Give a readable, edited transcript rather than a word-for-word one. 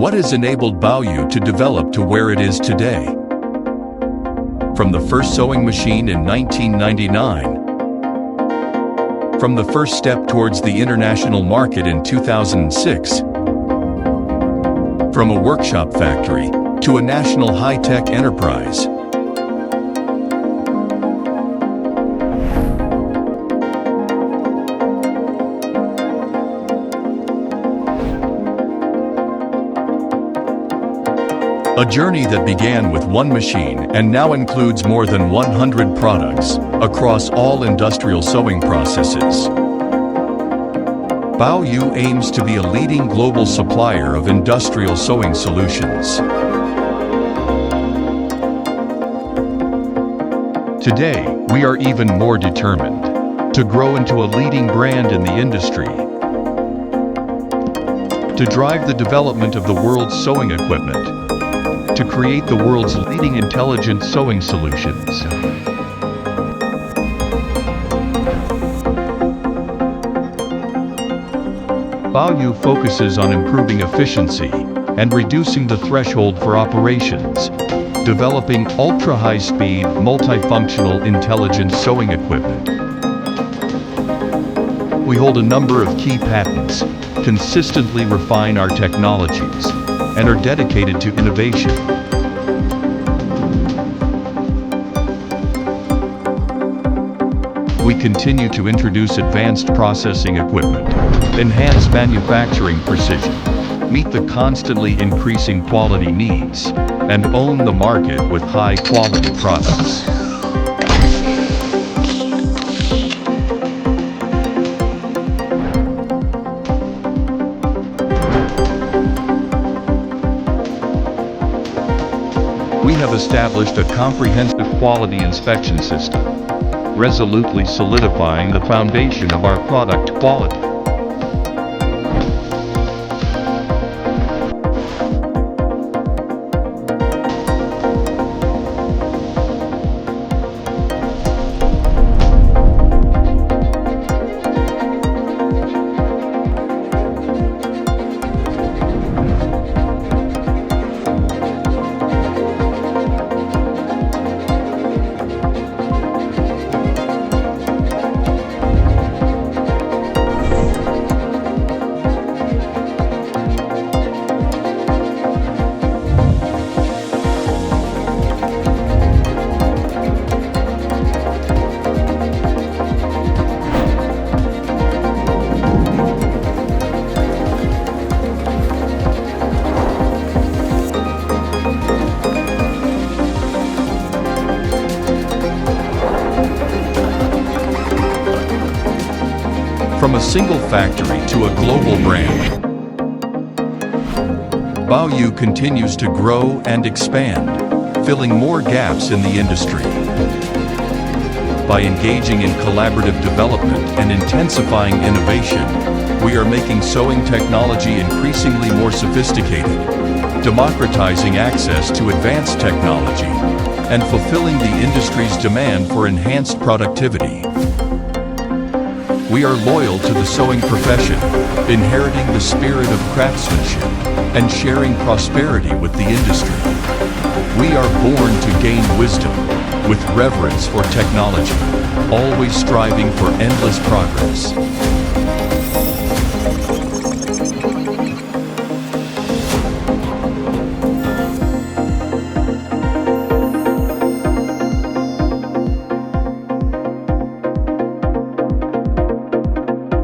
What has enabled Baoyu to develop to where it is today? From the first sewing machine in 1999, from the first step towards the international market in 2006, from a workshop factory to a national high-tech enterprise. A journey that began with one machine and now includes more than 100 products across all industrial sewing processes. Baoyu aims to be a leading global supplier of industrial sewing solutions. Today, we are even more determined to grow into a leading brand in the industry, to drive the development of the world's sewing equipment, to create the world's leading intelligent sewing solutions. Baoyu focuses on improving efficiency and reducing the threshold for operations, developing ultra-high-speed, multifunctional intelligent sewing equipment. We hold a number of key patents, consistently refine our technologies, and are dedicated to innovation. We continue to introduce advanced processing equipment, enhance manufacturing precision, meet the constantly increasing quality needs, and own the market with high-quality products. We have established a comprehensive quality inspection system, resolutely solidifying the foundation of our product quality. From a single factory to a global brand, Baoyu continues to grow and expand, filling more gaps in the industry. By engaging in collaborative development and intensifying innovation, we are making sewing technology increasingly more sophisticated, democratizing access to advanced technology, and fulfilling the industry's demand for enhanced productivity. We are loyal to the sewing profession, inheriting the spirit of craftsmanship and sharing prosperity with the industry. We are born to gain wisdom with reverence for technology, always striving for endless progress.